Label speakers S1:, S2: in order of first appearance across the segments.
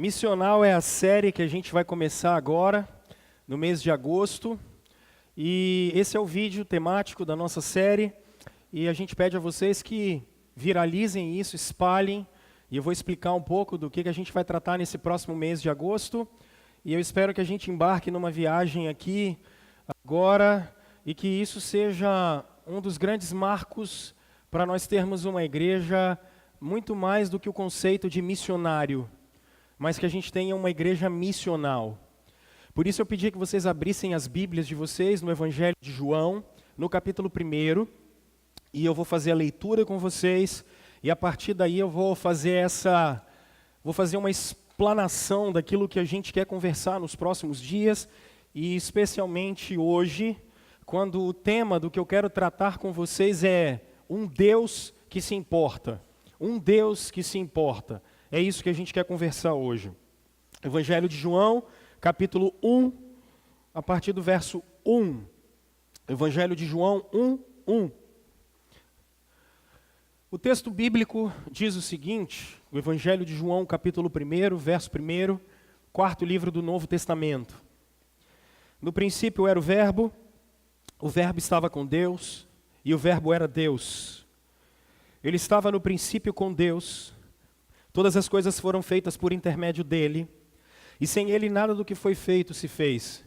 S1: Missional é a série que a gente vai começar agora, no mês de agosto. E esse é o vídeo temático da nossa série. E a gente pede a vocês que viralizem isso, espalhem. E eu vou explicar um pouco do que a gente vai tratar nesse próximo mês de agosto. E eu espero que a gente embarque numa viagem aqui, agora, e que isso seja um dos grandes marcos para nós termos uma igreja muito mais do que o conceito de missionário, mas que a gente tenha uma igreja missional. Por isso eu pedi que vocês abrissem as Bíblias de vocês no Evangelho de João, no capítulo 1, e eu vou fazer a leitura com vocês, e a partir daí eu vou fazer uma explanação daquilo que a gente quer conversar nos próximos dias, e especialmente hoje, quando o tema do que eu quero tratar com vocês é um Deus que se importa. Um Deus que se importa. É isso que a gente quer conversar hoje. Evangelho de João, capítulo 1, a partir do verso 1. Evangelho de João 1, 1. O texto bíblico diz o seguinte, o Evangelho de João, capítulo 1, verso 1, quarto livro do Novo Testamento. No princípio era o Verbo estava com Deus, e o Verbo era Deus. Ele estava no princípio com Deus. Todas as coisas foram feitas por intermédio dele, e sem ele nada do que foi feito se fez.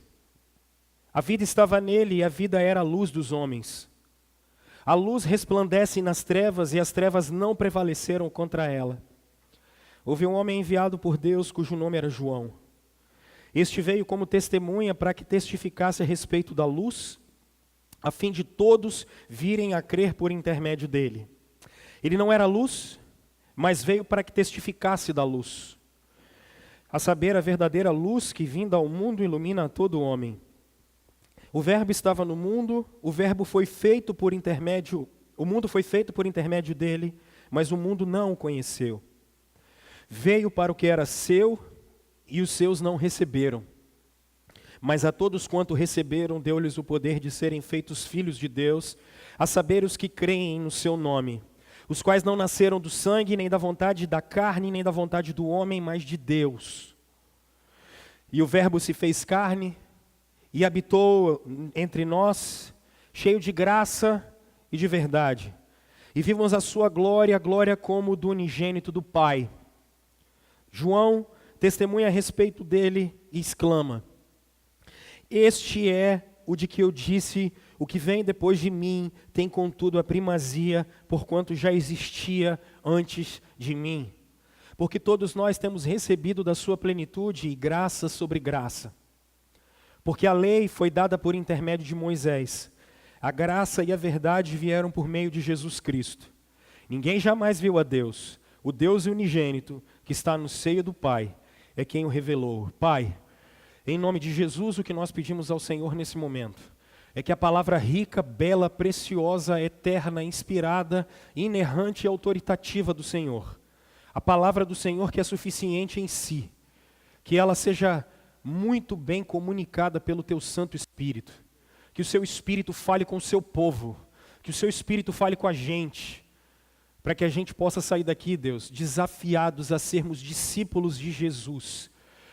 S1: A vida estava nele, e a vida era a luz dos homens. A luz resplandece nas trevas, e as trevas não prevaleceram contra ela. Houve um homem enviado por Deus, cujo nome era João. Este veio como testemunha para que testificasse a respeito da luz, a fim de todos virem a crer por intermédio dele. Ele não era luz, mas veio para que testificasse da luz, a saber, a verdadeira luz que vinda ao mundo ilumina a todo homem. O Verbo estava no mundo, o mundo foi feito por intermédio dele, mas o mundo não o conheceu. Veio para o que era seu, e os seus não receberam. Mas a todos quanto receberam, deu-lhes o poder de serem feitos filhos de Deus, a saber, os que creem no seu nome, os quais não nasceram do sangue, nem da vontade da carne, nem da vontade do homem, mas de Deus. E o Verbo se fez carne e habitou entre nós, cheio de graça e de verdade. E vimos a sua glória, a glória como do unigênito do Pai. João testemunha a respeito dele e exclama: Este é o de que eu disse, o que vem depois de mim tem contudo a primazia, porquanto já existia antes de mim. Porque todos nós temos recebido da sua plenitude e graça sobre graça. Porque a lei foi dada por intermédio de Moisés. A graça e a verdade vieram por meio de Jesus Cristo. Ninguém jamais viu a Deus. O Deus unigênito, que está no seio do Pai, é quem o revelou. Pai, em nome de Jesus, o que nós pedimos ao Senhor nesse momento é que a palavra rica, bela, preciosa, eterna, inspirada, inerrante e autoritativa do Senhor, a palavra do Senhor que é suficiente em si, que ela seja muito bem comunicada pelo Teu Santo Espírito, que o Seu Espírito fale com o Seu povo, que o Seu Espírito fale com a gente, para que a gente possa sair daqui, Deus, desafiados a sermos discípulos de Jesus.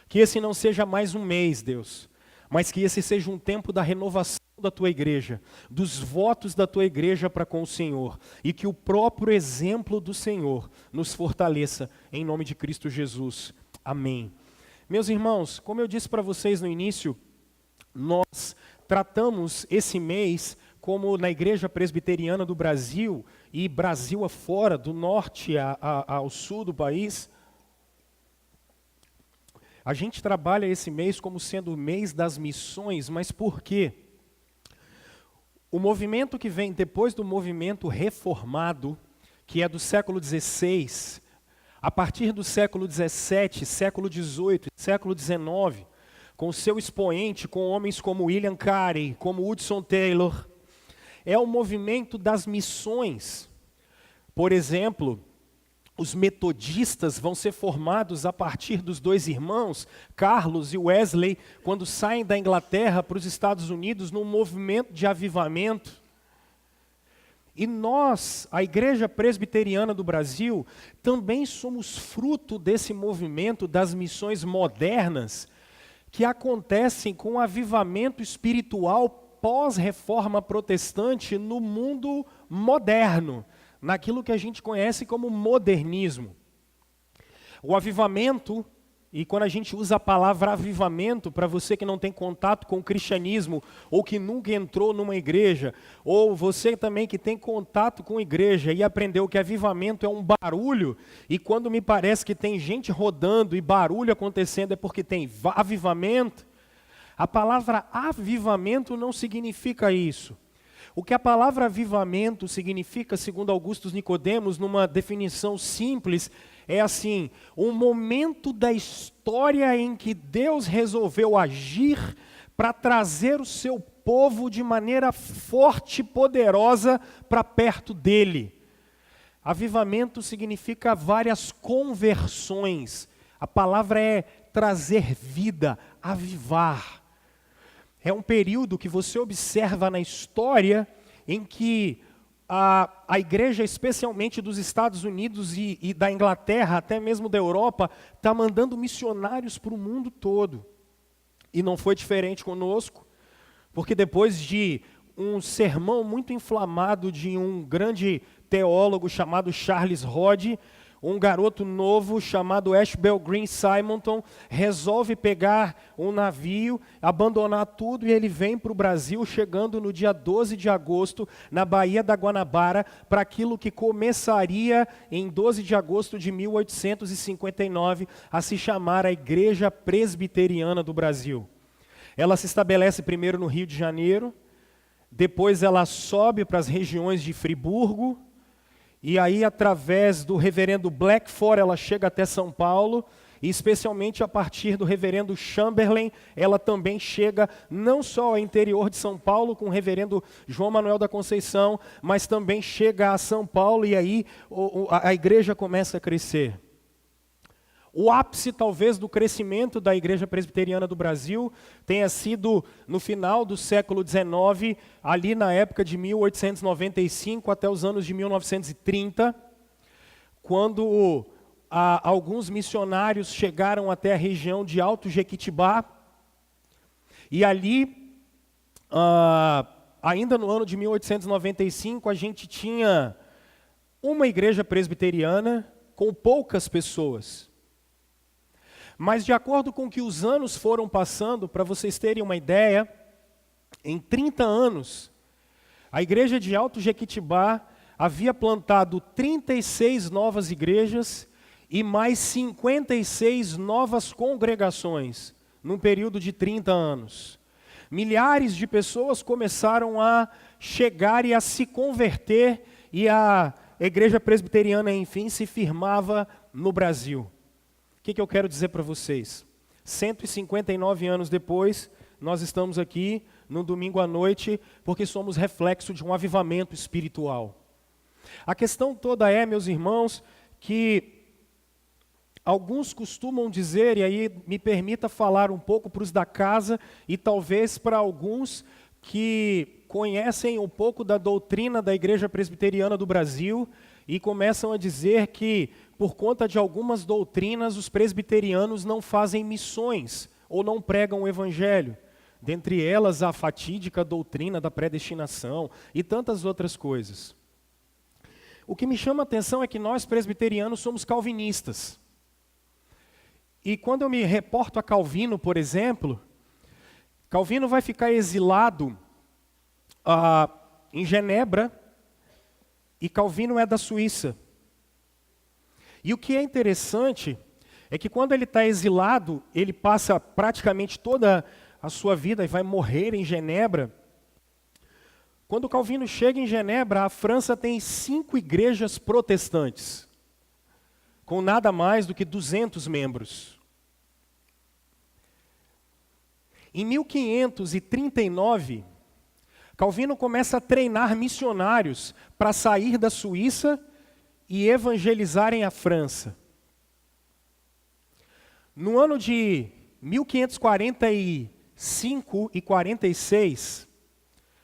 S1: Que esse não seja mais um mês, Deus, mas que esse seja um tempo da renovação da Tua igreja, dos votos da Tua igreja para com o Senhor, e que o próprio exemplo do Senhor nos fortaleça, em nome de Cristo Jesus. Amém. Meus irmãos, como eu disse para vocês no início, nós tratamos esse mês como na Igreja Presbiteriana do Brasil, e Brasil afora, do norte ao sul do país, a gente trabalha esse mês como sendo o mês das missões, mas por quê? O movimento que vem depois do movimento reformado, que é do século XVI, a partir do século XVII, século XVIII, século XIX, com seu expoente, com homens como William Carey, como Hudson Taylor, é o movimento das missões. Por exemplo, os metodistas vão ser formados a partir dos dois irmãos, Carlos e Wesley, quando saem da Inglaterra para os Estados Unidos num movimento de avivamento. E nós, a Igreja Presbiteriana do Brasil, também somos fruto desse movimento das missões modernas que acontecem com o avivamento espiritual pós-reforma protestante no mundo moderno, naquilo que a gente conhece como modernismo. O avivamento, e quando a gente usa a palavra avivamento, para você que não tem contato com o cristianismo, ou que nunca entrou numa igreja, ou você também que tem contato com a igreja e aprendeu que avivamento é um barulho, e quando me parece que tem gente rodando e barulho acontecendo é porque tem avivamento, a palavra avivamento não significa isso. O que a palavra avivamento significa, segundo Augusto Nicodemos, numa definição simples, é assim, um momento da história em que Deus resolveu agir para trazer o seu povo de maneira forte e poderosa para perto dele. Avivamento significa várias conversões. A palavra é trazer vida, avivar. É um período que você observa na história em que a igreja, especialmente dos Estados Unidos e da Inglaterra, até mesmo da Europa, está mandando missionários para o mundo todo. E não foi diferente conosco, porque depois de um sermão muito inflamado de um grande teólogo chamado Charles Hodge, um garoto novo chamado Ashbel Green Simonton resolve pegar um navio, abandonar tudo e ele vem para o Brasil, chegando no dia 12 de agosto, na Baía da Guanabara, para aquilo que começaria em 12 de agosto de 1859 a se chamar a Igreja Presbiteriana do Brasil. Ela se estabelece primeiro no Rio de Janeiro, depois ela sobe para as regiões de Friburgo, e aí, através do reverendo Blackford, ela chega até São Paulo, e especialmente a partir do reverendo Chamberlain, ela também chega não só ao interior de São Paulo, com o reverendo João Manuel da Conceição, mas também chega a São Paulo, e aí a igreja começa a crescer. O ápice, talvez, do crescimento da Igreja Presbiteriana do Brasil tenha sido no final do século XIX, ali na época de 1895 até os anos de 1930, quando alguns missionários chegaram até a região de Alto Jequitibá, e ali, ainda no ano de 1895, a gente tinha uma igreja presbiteriana com poucas pessoas. Mas de acordo com que os anos foram passando, para vocês terem uma ideia, em 30 anos, a igreja de Alto Jequitibá havia plantado 36 novas igrejas e mais 56 novas congregações, num período de 30 anos. Milhares de pessoas começaram a chegar e a se converter, e a igreja presbiteriana, enfim, se firmava no Brasil. O que eu quero dizer para vocês? 159 anos depois, nós estamos aqui no domingo à noite, porque somos reflexo de um avivamento espiritual. A questão toda é, meus irmãos, que alguns costumam dizer, e aí me permita falar um pouco para os da casa, e talvez para alguns que conhecem um pouco da doutrina da Igreja Presbiteriana do Brasil, e começam a dizer que, por conta de algumas doutrinas, os presbiterianos não fazem missões ou não pregam o evangelho. Dentre elas, a fatídica doutrina da predestinação e tantas outras coisas. O que me chama a atenção é que nós, presbiterianos, somos calvinistas. E quando eu me reporto a Calvino, por exemplo, Calvino vai ficar exilado em Genebra, e Calvino é da Suíça. E o que é interessante é que quando ele está exilado, ele passa praticamente toda a sua vida e vai morrer em Genebra. Quando Calvino chega em Genebra, a França tem 5 igrejas protestantes, com nada mais do que 200 membros. Em 1539, Calvino começa a treinar missionários para sair da Suíça e evangelizarem a França. No ano de 1545 e 46,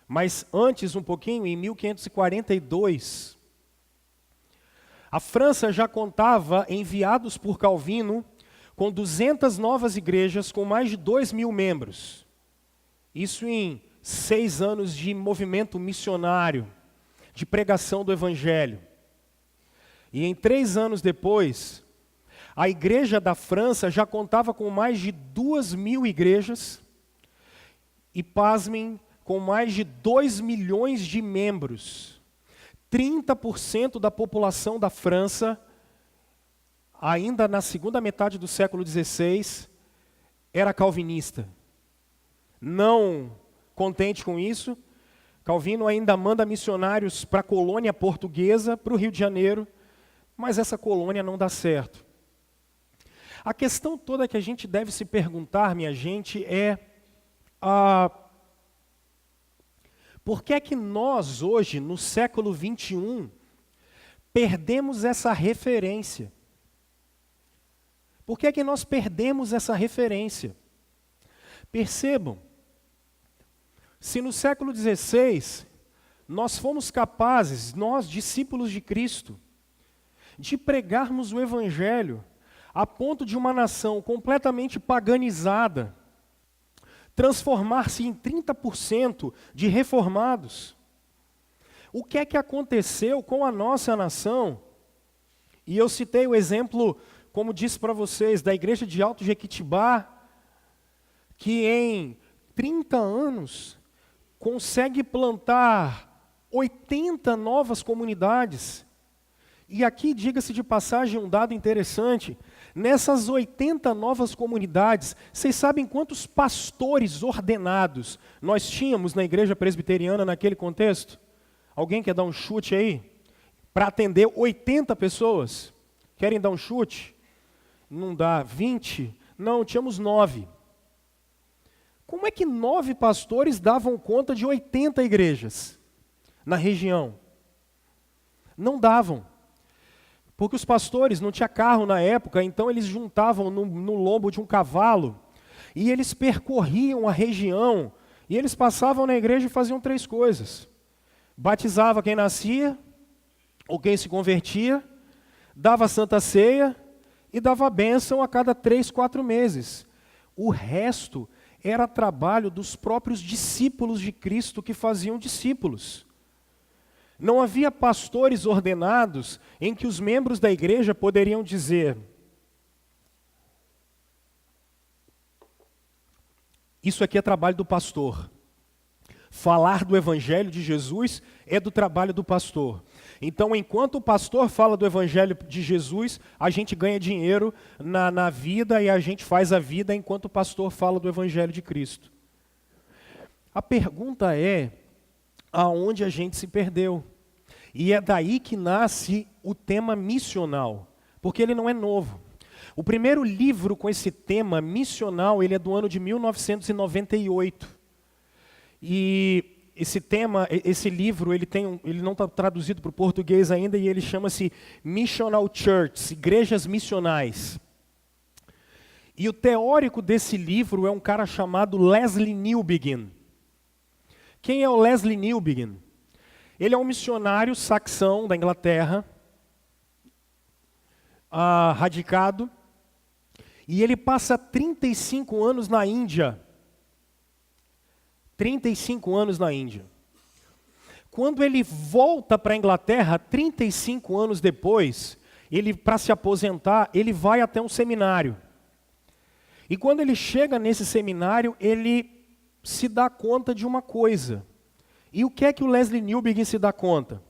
S1: Mas antes um pouquinho, em 1542, a França já contava, enviados por Calvino, com 200 novas igrejas com mais de 2.000 membros. Isso em 6 anos de movimento missionário, de pregação do Evangelho. E em 3 anos depois, a igreja da França já contava com mais de 2.000 igrejas e, pasmem, com mais de 2 milhões de membros. 30% da população da França, ainda na segunda metade do século XVI, era calvinista. Não contente com isso, Calvino ainda manda missionários para a colônia portuguesa, para o Rio de Janeiro, mas essa colônia não dá certo. A questão toda que a gente deve se perguntar, minha gente, é por que é que nós hoje, no século XXI, perdemos essa referência? Por que é que nós perdemos essa referência? Percebam, se no século XVI nós fomos capazes, nós discípulos de Cristo, de pregarmos o Evangelho a ponto de uma nação completamente paganizada transformar-se em 30% de reformados, o que é que aconteceu com a nossa nação? E eu citei o exemplo, como disse para vocês, da igreja de Alto Jequitibá, que em 30 anos consegue plantar 80 novas comunidades. E aqui, diga-se de passagem, um dado interessante: nessas 80 novas comunidades, vocês sabem quantos pastores ordenados nós tínhamos na igreja presbiteriana naquele contexto? Alguém quer dar um chute aí? Para atender 80 pessoas? Querem dar um chute? Não dá. 20? Não, tínhamos 9. Como é que 9 pastores davam conta de 80 igrejas na região? Não davam. Porque os pastores não tinham carro na época, então eles juntavam no lombo de um cavalo e eles percorriam a região e eles passavam na igreja e faziam 3 coisas. Batizava quem nascia ou quem se convertia, dava a Santa Ceia e dava a bênção a cada 3, 4 meses. O resto era trabalho dos próprios discípulos de Cristo que faziam discípulos. Não havia pastores ordenados em que os membros da igreja poderiam dizer: isso aqui é trabalho do pastor. Falar do evangelho de Jesus é do trabalho do pastor. Então, enquanto o pastor fala do evangelho de Jesus, a gente ganha dinheiro na vida e a gente faz a vida enquanto o pastor fala do evangelho de Cristo. A pergunta é: aonde a gente se perdeu? E é daí que nasce o tema missional, porque ele não é novo. O primeiro livro com esse tema missional, ele é do ano de 1998. E esse tema, esse livro, ele não está traduzido para o português ainda, e ele chama-se Missional Churches, Igrejas Missionais. E o teórico desse livro é um cara chamado Lesslie Newbigin. Quem é o Lesslie Newbigin? Ele é um missionário saxão da Inglaterra, radicado, e ele passa 35 anos na Índia. 35 anos na Índia. Quando ele volta para a Inglaterra, 35 anos depois, para se aposentar, ele vai até um seminário. E quando ele chega nesse seminário, ele se dá conta de uma coisa. E o que é que o Lesslie Newbigin se dá conta?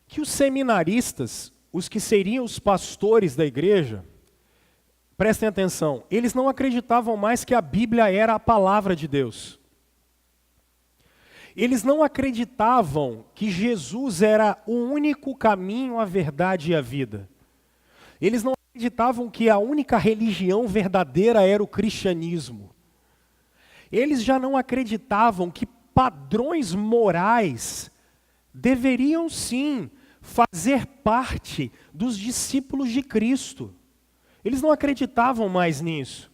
S1: Que os seminaristas, os que seriam os pastores da igreja, prestem atenção, eles não acreditavam mais que a Bíblia era a palavra de Deus. Eles não acreditavam que Jesus era o único caminho, a verdade e a vida. Eles não acreditavam que a única religião verdadeira era o cristianismo. Eles já não acreditavam que padrões morais deveriam sim fazer parte dos discípulos de Cristo. Eles não acreditavam mais nisso.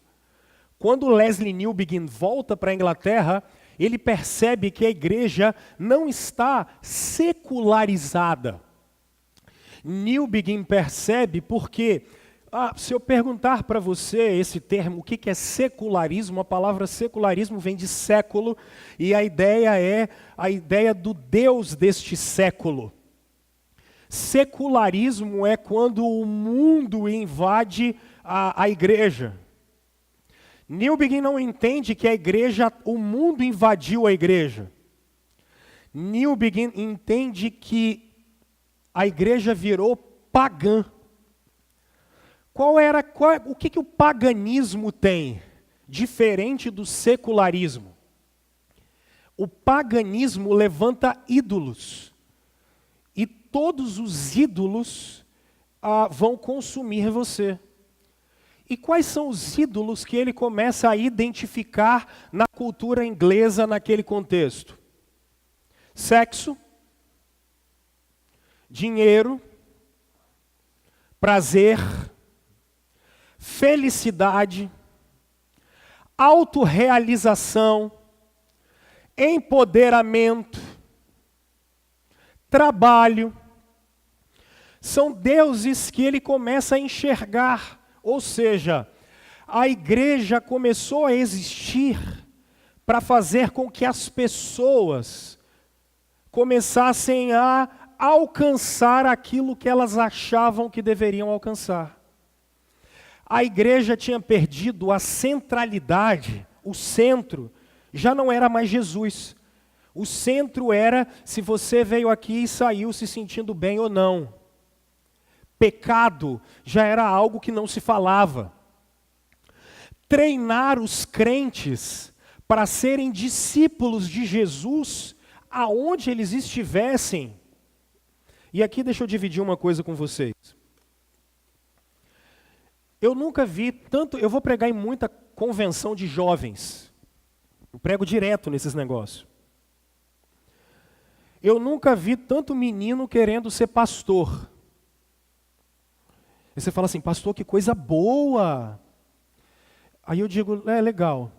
S1: Quando Lesslie Newbigin volta para a Inglaterra, ele percebe que a igreja não está secularizada. Newbigin percebe porque, se eu perguntar para você esse termo, o que é secularismo, a palavra secularismo vem de século, e a ideia é a ideia do Deus deste século. Secularismo é quando o mundo invade a igreja. Newbigin não entende que o mundo invadiu a igreja. Newbigin entende que a igreja virou pagã. O que o paganismo tem diferente do secularismo? O paganismo levanta ídolos. E todos os ídolos vão consumir você. E quais são os ídolos que ele começa a identificar na cultura inglesa naquele contexto? Sexo, dinheiro, prazer, felicidade, autorrealização, empoderamento, trabalho. São deuses que ele começa a enxergar. Ou seja, a igreja começou a existir para fazer com que as pessoas começassem a alcançar aquilo que elas achavam que deveriam alcançar. A igreja tinha perdido a centralidade, o centro já não era mais Jesus. O centro era se você veio aqui e saiu se sentindo bem ou não. Pecado já era algo que não se falava. Treinar os crentes para serem discípulos de Jesus aonde eles estivessem. E aqui deixa eu dividir uma coisa com vocês. Eu nunca vi tanto, eu vou pregar em muita convenção de jovens. Eu prego direto nesses negócios. Eu nunca vi tanto menino querendo ser pastor. E você fala assim, pastor, que coisa boa. Aí eu digo, legal.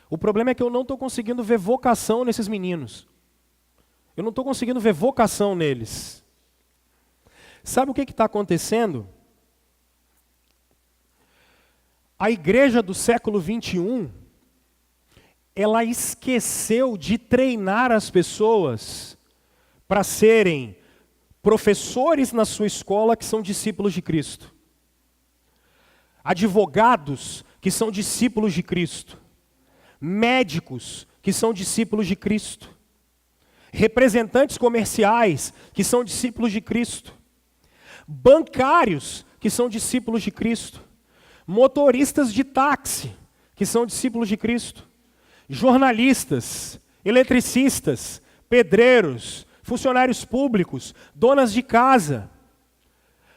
S1: O problema é que eu não estou conseguindo ver vocação nesses meninos. Eu não estou conseguindo ver vocação neles. Sabe o que está acontecendo? A igreja do século 21, ela esqueceu de treinar as pessoas para serem professores na sua escola que são discípulos de Cristo. Advogados que são discípulos de Cristo. Médicos que são discípulos de Cristo. Representantes comerciais que são discípulos de Cristo. Bancários que são discípulos de Cristo. Motoristas de táxi que são discípulos de Cristo. Jornalistas, eletricistas, pedreiros, funcionários públicos, donas de casa.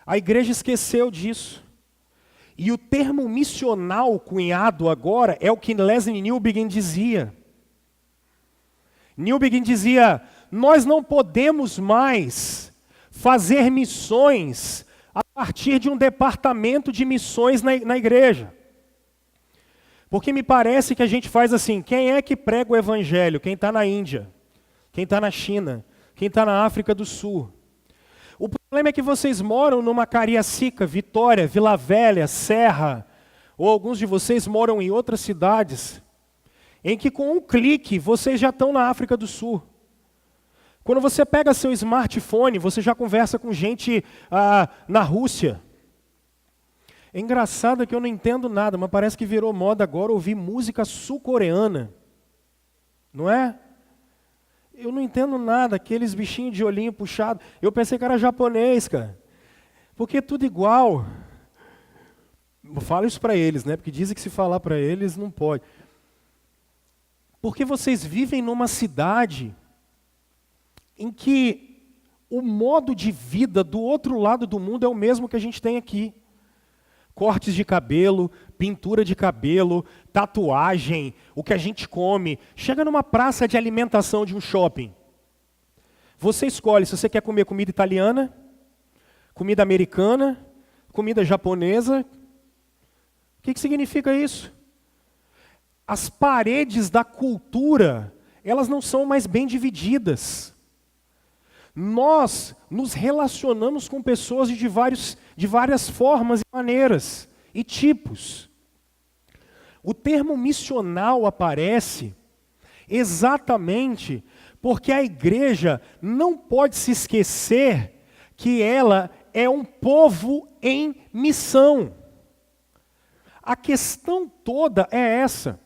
S1: A igreja esqueceu disso. E o termo missional cunhado agora é o que Leslie Newbigin dizia. Newbigin dizia, nós não podemos mais fazer missões a partir de um departamento de missões na igreja. Porque me parece que a gente faz assim, quem é que prega o evangelho? Quem está na Índia? Quem está na China? Quem está na África do Sul? O problema é que vocês moram numa Cariacica, Vitória, Vila Velha, Serra, ou alguns de vocês moram em outras cidades, em que com um clique vocês já estão na África do Sul. Quando você pega seu smartphone, você já conversa com gente na Rússia. É engraçado que eu não entendo nada, mas parece que virou moda agora ouvir música sul-coreana. Não é? Eu não entendo nada, aqueles bichinhos de olhinho puxado. Eu pensei que era japonês, cara. Porque é tudo igual. Eu falo isso para eles, né? Porque dizem que se falar para eles não pode. Porque vocês vivem numa cidade em que o modo de vida do outro lado do mundo é o mesmo que a gente tem aqui. Cortes de cabelo, pintura de cabelo, tatuagem, o que a gente come. Chega numa praça de alimentação de um shopping. Você escolhe se você quer comer comida italiana, comida americana, comida japonesa. O que significa isso? As paredes da cultura, elas não são mais bem divididas. Nós nos relacionamos com pessoas de várias formas e maneiras e tipos. O termo missional aparece exatamente porque a igreja não pode se esquecer que ela é um povo em missão. A questão toda é essa.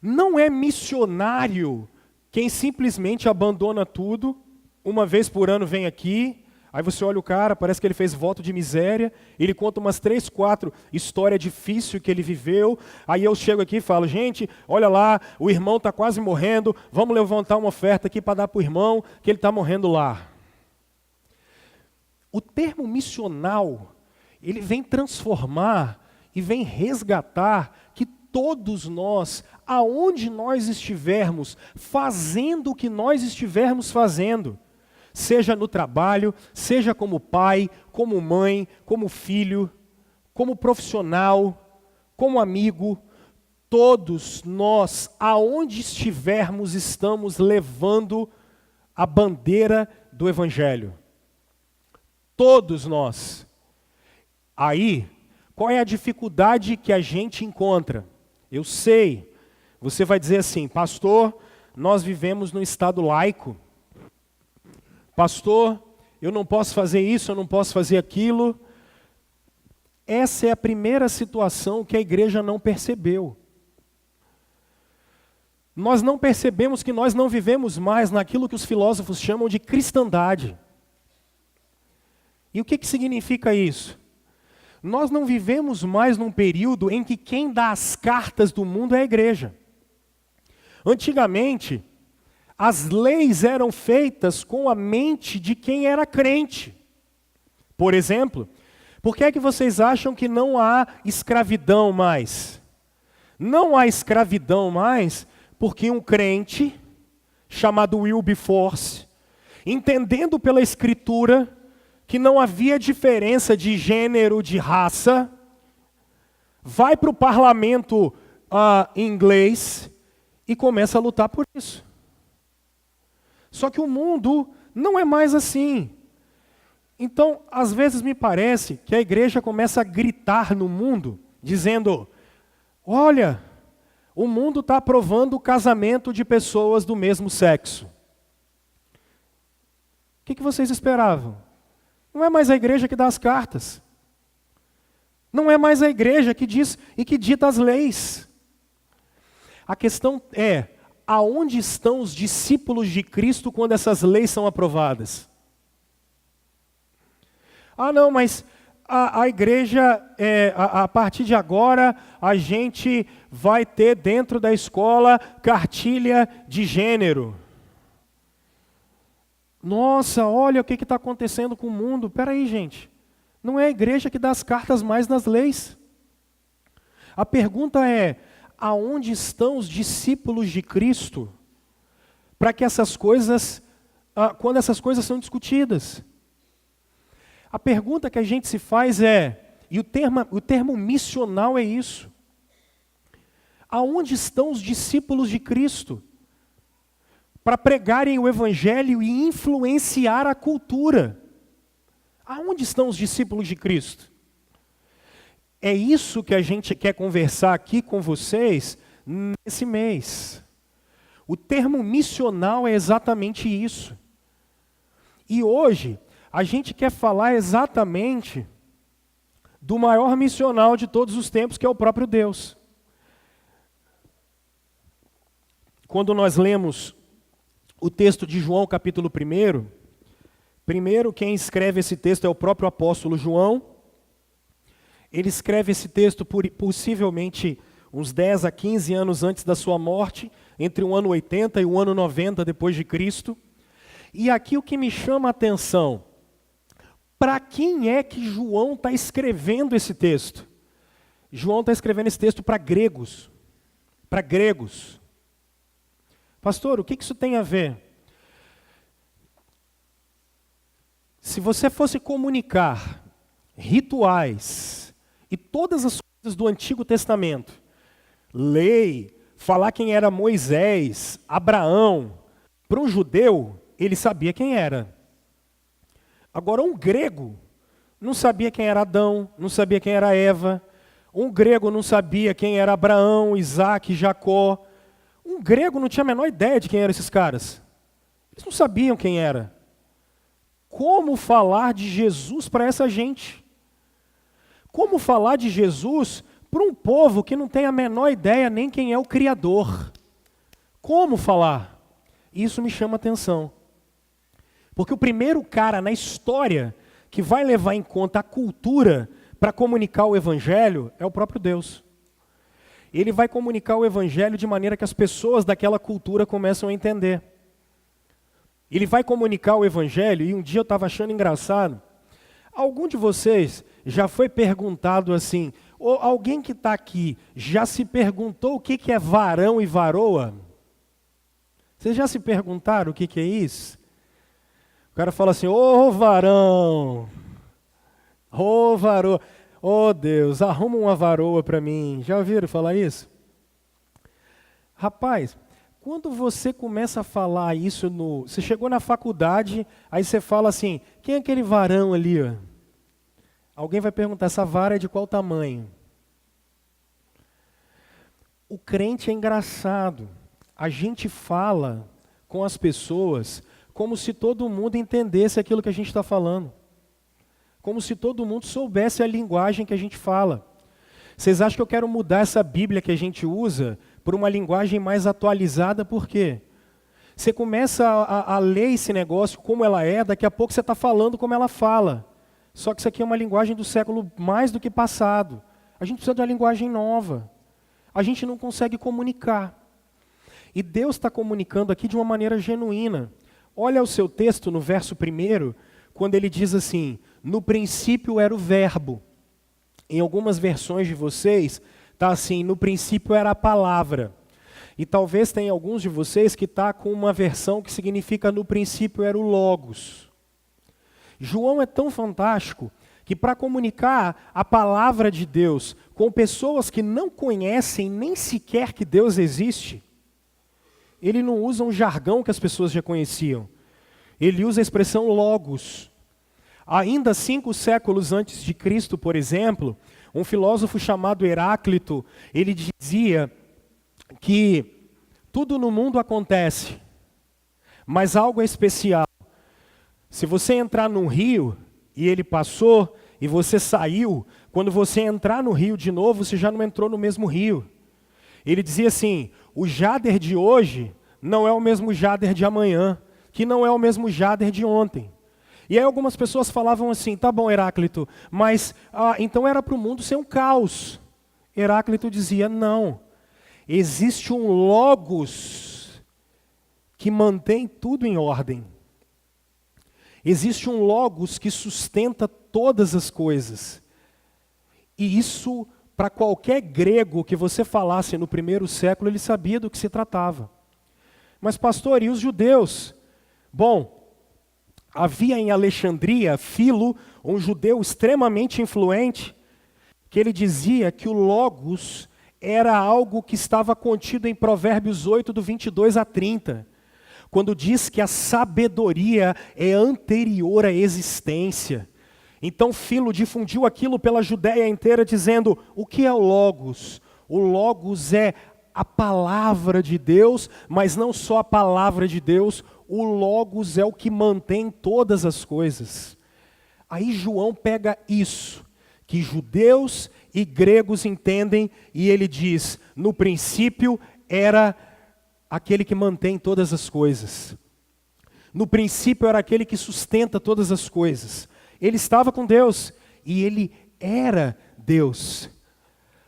S1: Não é missionário quem simplesmente abandona tudo, uma vez por ano vem aqui, aí você olha o cara, parece que ele fez voto de miséria, ele conta umas 3, 4 histórias difíceis que ele viveu, aí eu chego aqui e falo, gente, olha lá, o irmão está quase morrendo, vamos levantar uma oferta aqui para dar para o irmão, que ele está morrendo lá. O termo missional, ele vem transformar e vem resgatar que todos nós, aonde nós estivermos, fazendo o que nós estivermos fazendo, seja no trabalho, seja como pai, como mãe, como filho, como profissional, como amigo, todos nós, aonde estivermos, estamos levando a bandeira do Evangelho. Todos nós. Aí, qual é a dificuldade que a gente encontra? Eu sei, você vai dizer assim, pastor, nós vivemos num estado laico. Pastor, eu não posso fazer isso, eu não posso fazer aquilo. Essa é a primeira situação que a igreja não percebeu. Nós não percebemos que nós não vivemos mais naquilo que os filósofos chamam de cristandade. E o que significa isso? Nós não vivemos mais num período em que quem dá as cartas do mundo é a igreja. Antigamente, as leis eram feitas com a mente de quem era crente. Por exemplo, por que é que vocês acham que não há escravidão mais? Não há escravidão mais porque um crente, chamado Wilberforce, entendendo pela Escritura que não havia diferença de gênero, de raça, vai para o parlamento inglês e começa a lutar por isso. Só que o mundo não é mais assim. Então, às vezes me parece que a igreja começa a gritar no mundo, dizendo, olha, o mundo está aprovando o casamento de pessoas do mesmo sexo. O que vocês esperavam? Não é mais a igreja que dá as cartas. Não é mais a igreja que diz e que dita as leis. A questão é, aonde estão os discípulos de Cristo quando essas leis são aprovadas? Ah, não, mas a igreja, a partir de agora, a gente vai ter dentro da escola cartilha de gênero. Nossa, olha o que está acontecendo com o mundo. Espera aí, gente. Não é a igreja que dá as cartas mais nas leis. A pergunta é, aonde estão os discípulos de Cristo para que essas coisas, quando essas coisas são discutidas? A pergunta que a gente se faz é, e o termo missional é isso, aonde estão os discípulos de Cristo para pregarem o Evangelho e influenciar a cultura? Aonde estão os discípulos de Cristo? É isso que a gente quer conversar aqui com vocês nesse mês. O termo missional é exatamente isso. E hoje, a gente quer falar exatamente do maior missional de todos os tempos, que é o próprio Deus. Quando nós lemos o texto de João, capítulo 1, primeiro quem escreve esse texto é o próprio apóstolo João. Ele escreve esse texto possivelmente uns 10 a 15 anos antes da sua morte, entre o ano 80 e o ano 90 depois de Cristo. E aqui o que me chama a atenção, para quem é que João está escrevendo esse texto? João está escrevendo esse texto para gregos. Para gregos. Pastor, o que isso tem a ver? Se você fosse comunicar rituais e todas as coisas do Antigo Testamento, lei, falar quem era Moisés, Abraão, para um judeu, ele sabia quem era. Agora, um grego não sabia quem era Adão, não sabia quem era Eva. Um grego não sabia quem era Abraão, Isaac, Jacó. Um grego não tinha a menor ideia de quem eram esses caras. Eles não sabiam quem era. Como falar de Jesus para essa gente? Como falar de Jesus para um povo que não tem a menor ideia nem quem é o Criador? Como falar? Isso me chama atenção. Porque o primeiro cara na história que vai levar em conta a cultura para comunicar o Evangelho é o próprio Deus. Ele vai comunicar o Evangelho de maneira que as pessoas daquela cultura começam a entender. Ele vai comunicar o Evangelho, e um dia eu estava achando engraçado. Algum de vocês já foi perguntado assim, ou alguém que está aqui já se perguntou o que é varão e varoa? Vocês já se perguntaram o que é isso? O cara fala assim, ô varão, ô varoa, ô Deus, arruma uma varoa para mim. Já ouviram falar isso? Rapaz, quando você começa a falar isso você chegou na faculdade, aí você fala assim, quem é aquele varão ali? Ó? Alguém vai perguntar, essa vara é de qual tamanho? O crente é engraçado. A gente fala com as pessoas como se todo mundo entendesse aquilo que a gente está falando. Como se todo mundo soubesse a linguagem que a gente fala. Vocês acham que eu quero mudar essa Bíblia que a gente usa por uma linguagem mais atualizada? Por quê? Você começa a ler esse negócio como ela é, daqui a pouco você está falando como ela fala. Só que isso aqui é uma linguagem do século mais do que passado. A gente precisa de uma linguagem nova. A gente não consegue comunicar. E Deus está comunicando aqui de uma maneira genuína. Olha o seu texto no verso 1, quando ele diz assim, no princípio era o verbo. Em algumas versões de vocês, está assim, no princípio era a palavra. E talvez tenha alguns de vocês que está com uma versão que significa no princípio era o logos. João é tão fantástico que para comunicar a palavra de Deus com pessoas que não conhecem nem sequer que Deus existe, ele não usa um jargão que as pessoas já conheciam. Ele usa a expressão logos. Ainda 5 séculos antes de Cristo, por exemplo, um filósofo chamado Heráclito, ele dizia que tudo no mundo acontece, mas algo é especial. Se você entrar num rio e ele passou e você saiu, quando você entrar no rio de novo, você já não entrou no mesmo rio. Ele dizia assim, o Jader de hoje não é o mesmo Jader de amanhã, que não é o mesmo Jader de ontem. E aí algumas pessoas falavam assim, tá bom, Heráclito, mas então era para o mundo ser um caos. Heráclito dizia, não, existe um logos que mantém tudo em ordem. Existe um logos que sustenta todas as coisas. E isso, para qualquer grego que você falasse no primeiro século, ele sabia do que se tratava. Mas pastor, e os judeus? Bom, havia em Alexandria, Filo, um judeu extremamente influente, que ele dizia que o logos era algo que estava contido em Provérbios 8, do 22 a 30, quando diz que a sabedoria é anterior à existência. Então Filo difundiu aquilo pela Judéia inteira, dizendo, o que é o logos? O logos é a palavra de Deus, mas não só a palavra de Deus, o logos é o que mantém todas as coisas. Aí João pega isso, que judeus e gregos entendem, e ele diz, no princípio era aquele que mantém todas as coisas. No princípio era aquele que sustenta todas as coisas. Ele estava com Deus, e ele era Deus.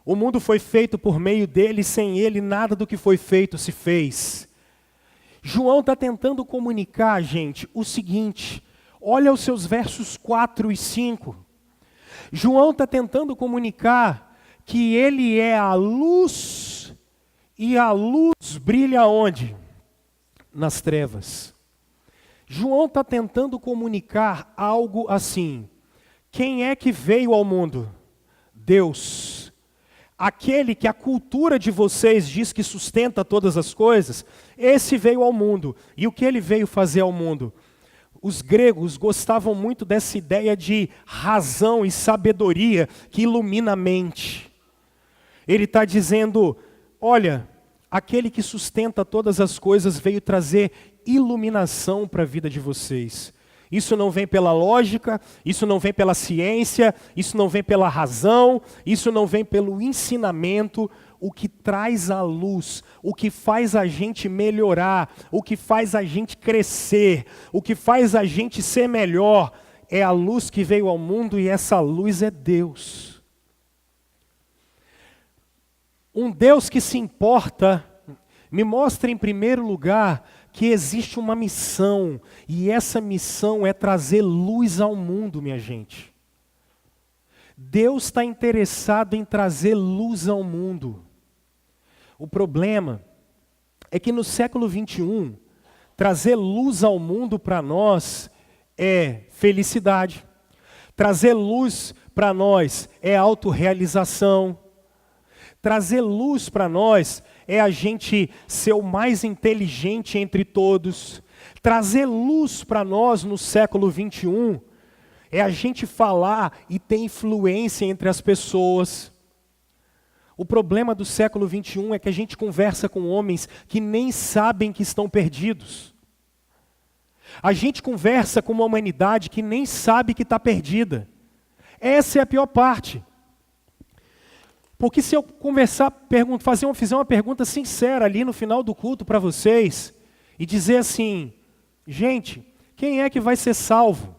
S1: O mundo foi feito por meio dele, sem ele nada do que foi feito se fez. João está tentando comunicar, gente, o seguinte, olha os seus versos 4 e 5. João está tentando comunicar que ele é a luz, e a luz brilha onde? Nas trevas. João está tentando comunicar algo assim, quem é que veio ao mundo? Deus. aquele que a cultura de vocês diz que sustenta todas as coisas, esse veio ao mundo. E o que ele veio fazer ao mundo? Os gregos gostavam muito dessa ideia de razão e sabedoria que ilumina a mente. Ele está dizendo, olha, aquele que sustenta todas as coisas veio trazer iluminação para a vida de vocês. Isso não vem pela lógica, isso não vem pela ciência, isso não vem pela razão, isso não vem pelo ensinamento. O que traz a luz, o que faz a gente melhorar, o que faz a gente crescer, o que faz a gente ser melhor, é a luz que veio ao mundo e essa luz é Deus. Um Deus que se importa, me mostra em primeiro lugar que existe uma missão, e essa missão é trazer luz ao mundo, minha gente. Deus está interessado em trazer luz ao mundo. O problema é que no século 21, trazer luz ao mundo para nós é felicidade. Trazer luz para nós é autorrealização. Trazer luz para nós é a gente ser o mais inteligente entre todos. Trazer luz para nós no século 21 é a gente falar e ter influência entre as pessoas. O problema do século 21 é que a gente conversa com homens que nem sabem que estão perdidos. A gente conversa com uma humanidade que nem sabe que está perdida. Essa é a pior parte. Porque se eu fizer uma pergunta sincera ali no final do culto para vocês, e dizer assim, gente, quem é que vai ser salvo?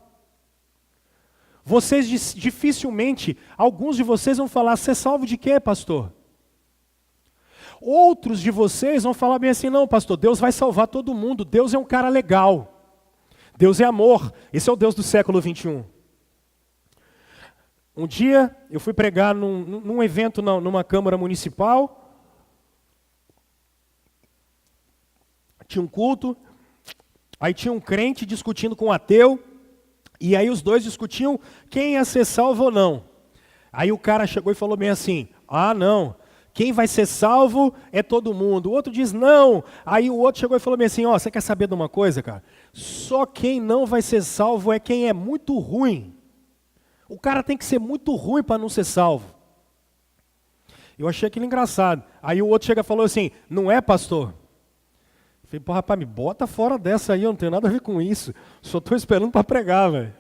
S1: Vocês dificilmente, alguns de vocês vão falar, ser salvo de quê, pastor? Outros de vocês vão falar bem assim, não, pastor, Deus vai salvar todo mundo, Deus é um cara legal. Deus é amor, esse é o Deus do século 21. Um dia, eu fui pregar num evento numa Câmara Municipal, tinha um culto, aí tinha um crente discutindo com um ateu, e aí os dois discutiam quem ia ser salvo ou não. Aí o cara chegou e falou bem assim, não, quem vai ser salvo é todo mundo. O outro diz não, aí o outro chegou e falou bem assim, você quer saber de uma coisa, cara? Só quem não vai ser salvo é quem é muito ruim. O cara tem que ser muito ruim para não ser salvo. Eu achei aquilo engraçado. Aí o outro chega e falou assim, não é, pastor? Eu falei, rapaz, me bota fora dessa aí, eu não tenho nada a ver com isso. Só estou esperando para pregar, velho.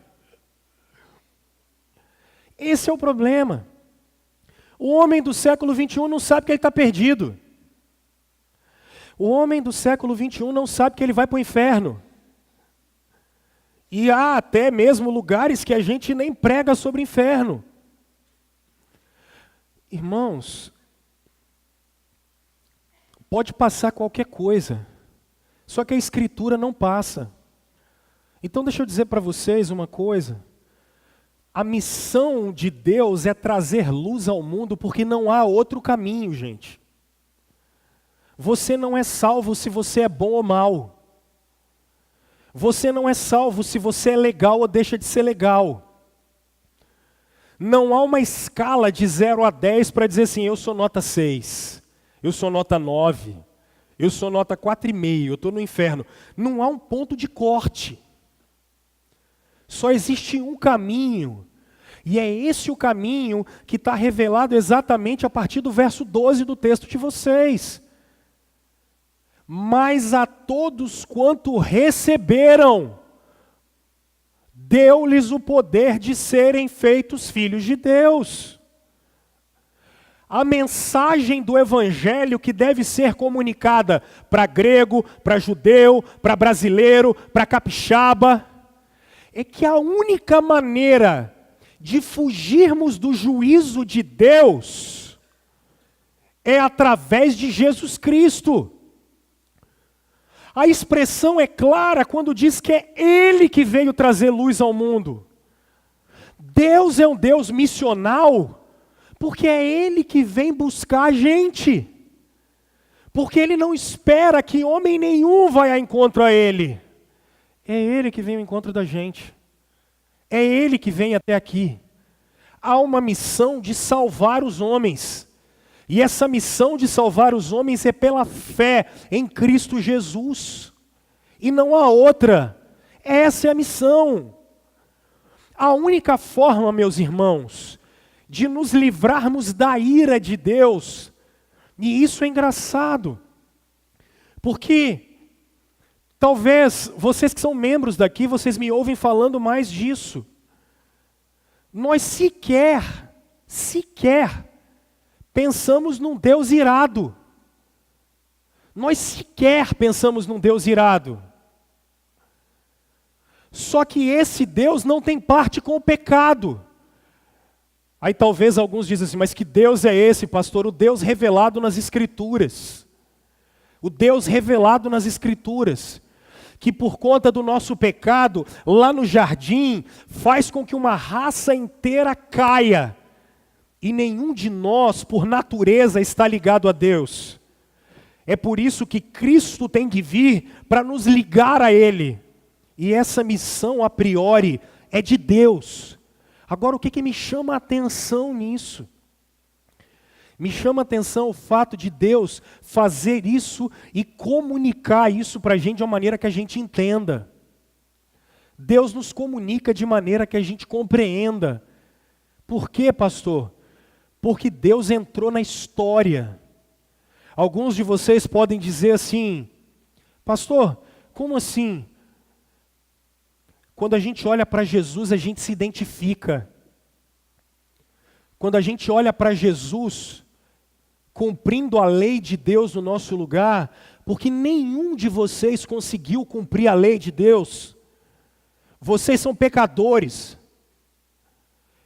S1: Esse é o problema. O homem do século 21 não sabe que ele está perdido. O homem do século 21 não sabe que ele vai para o inferno. E há até mesmo lugares que a gente nem prega sobre inferno. Irmãos, pode passar qualquer coisa, só que a Escritura não passa. Então deixa eu dizer para vocês uma coisa. A missão de Deus é trazer luz ao mundo, porque não há outro caminho, gente. Você não é salvo se você é bom ou mal. Você não é salvo se você é legal ou deixa de ser legal. Não há uma escala de 0 a 10 para dizer assim, eu sou nota 6, eu sou nota 9, eu sou nota 4,5, eu estou no inferno. Não há um ponto de corte. Só existe um caminho, e é esse o caminho que está revelado exatamente a partir do verso 12 do texto de vocês. Mas a todos quanto receberam, deu-lhes o poder de serem feitos filhos de Deus. A mensagem do Evangelho que deve ser comunicada para grego, para judeu, para brasileiro, para capixaba, é que a única maneira de fugirmos do juízo de Deus é através de Jesus Cristo. A expressão é clara quando diz que é Ele que veio trazer luz ao mundo. Deus é um Deus missional, porque é Ele que vem buscar a gente. Porque Ele não espera que homem nenhum vá ao encontro a Ele. É Ele que vem ao encontro da gente. É Ele que vem até aqui. Há uma missão de salvar os homens. E essa missão de salvar os homens é pela fé em Cristo Jesus. E não há outra. Essa é a missão. A única forma, meus irmãos, de nos livrarmos da ira de Deus, e isso é engraçado, porque talvez vocês que são membros daqui, vocês me ouvem falando mais disso. Nós sequer pensamos num Deus irado. Nós sequer pensamos num Deus irado. Só que esse Deus não tem parte com o pecado. Aí talvez alguns dizem assim, mas que Deus é esse, pastor? O Deus revelado nas Escrituras. O Deus revelado nas Escrituras. Que por conta do nosso pecado, lá no jardim, faz com que uma raça inteira caia. E nenhum de nós, por natureza, está ligado a Deus. É por isso que Cristo tem que vir para nos ligar a Ele. E essa missão, a priori, é de Deus. Agora, o que me chama a atenção nisso? Me chama a atenção o fato de Deus fazer isso e comunicar isso para a gente de uma maneira que a gente entenda. Deus nos comunica de maneira que a gente compreenda. Por quê, pastor? Porque Deus entrou na história. Alguns de vocês podem dizer assim, pastor, como assim? Quando a gente olha para Jesus, a gente se identifica. Quando a gente olha para Jesus, cumprindo a lei de Deus no nosso lugar, porque nenhum de vocês conseguiu cumprir a lei de Deus. Vocês são pecadores.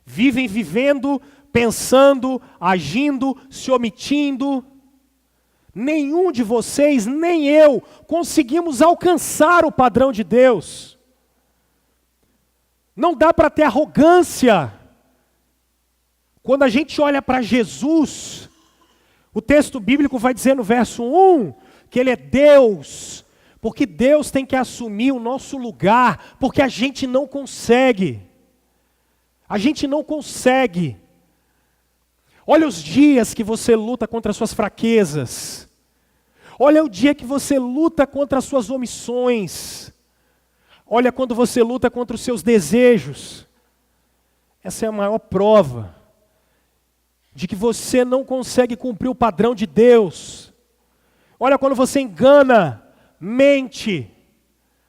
S1: Vivem vivendo, pensando, agindo, se omitindo. Nenhum de vocês, nem eu, conseguimos alcançar o padrão de Deus. Não dá para ter arrogância. Quando a gente olha para Jesus, o texto bíblico vai dizer no verso 1, que Ele é Deus, porque Deus tem que assumir o nosso lugar, porque a gente não consegue. A gente não consegue. Olha os dias que você luta contra as suas fraquezas. Olha o dia que você luta contra as suas omissões. Olha quando você luta contra os seus desejos. Essa é a maior prova de que você não consegue cumprir o padrão de Deus. Olha quando você engana, mente,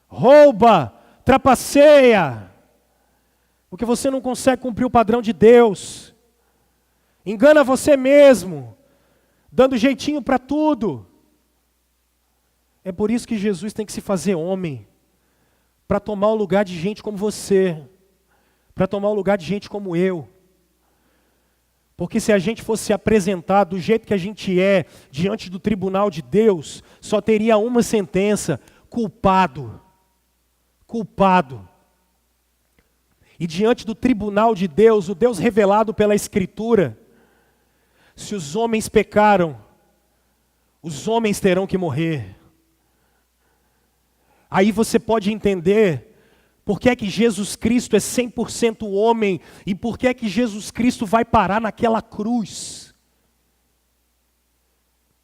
S1: rouba, trapaceia, porque você não consegue cumprir o padrão de Deus. Engana você mesmo, dando jeitinho para tudo. É por isso que Jesus tem que se fazer homem, para tomar o lugar de gente como você, para tomar o lugar de gente como eu. Porque se a gente fosse apresentar do jeito que a gente é, diante do tribunal de Deus, só teria uma sentença: culpado. Culpado. E diante do tribunal de Deus, o Deus revelado pela Escritura, se os homens pecaram, os homens terão que morrer. Aí você pode entender por que é que Jesus Cristo é 100% homem e por que é que Jesus Cristo vai parar naquela cruz.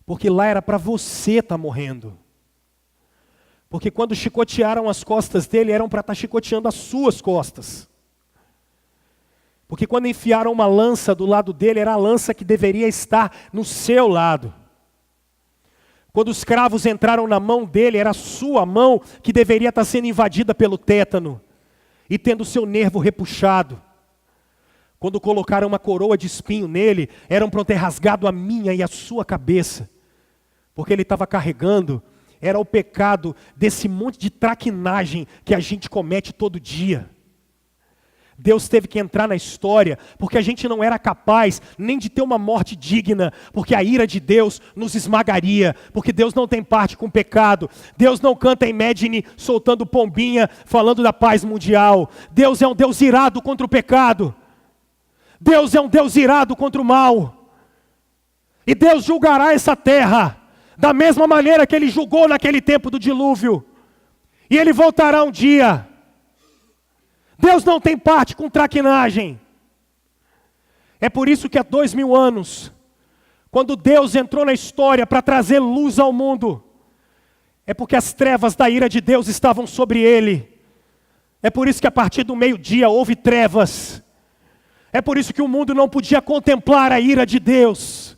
S1: Porque lá era para você estar morrendo. Porque quando chicotearam as costas dele, eram para estar chicoteando as suas costas. Porque quando enfiaram uma lança do lado dele, era a lança que deveria estar no seu lado. Quando os cravos entraram na mão dele, era a sua mão que deveria estar sendo invadida pelo tétano e tendo seu nervo repuxado. Quando colocaram uma coroa de espinho nele, eram para ter rasgado a minha e a sua cabeça. Porque ele estava carregando, era o pecado desse monte de traquinagem que a gente comete todo dia. Deus teve que entrar na história, porque a gente não era capaz nem de ter uma morte digna, porque a ira de Deus nos esmagaria, porque Deus não tem parte com o pecado. Deus não canta Imagine soltando pombinha, falando da paz mundial. Deus é um Deus irado contra o pecado. Deus é um Deus irado contra o mal. E Deus julgará essa terra, da mesma maneira que Ele julgou naquele tempo do dilúvio. E Ele voltará um dia. Deus não tem parte com traquinagem. É por isso que há 2000 anos, Quando Deus entrou na história para trazer luz ao mundo, é porque as trevas da ira de Deus estavam sobre ele. É por isso que a partir do meio-dia houve trevas. É por isso que o mundo não podia contemplar a ira de Deus.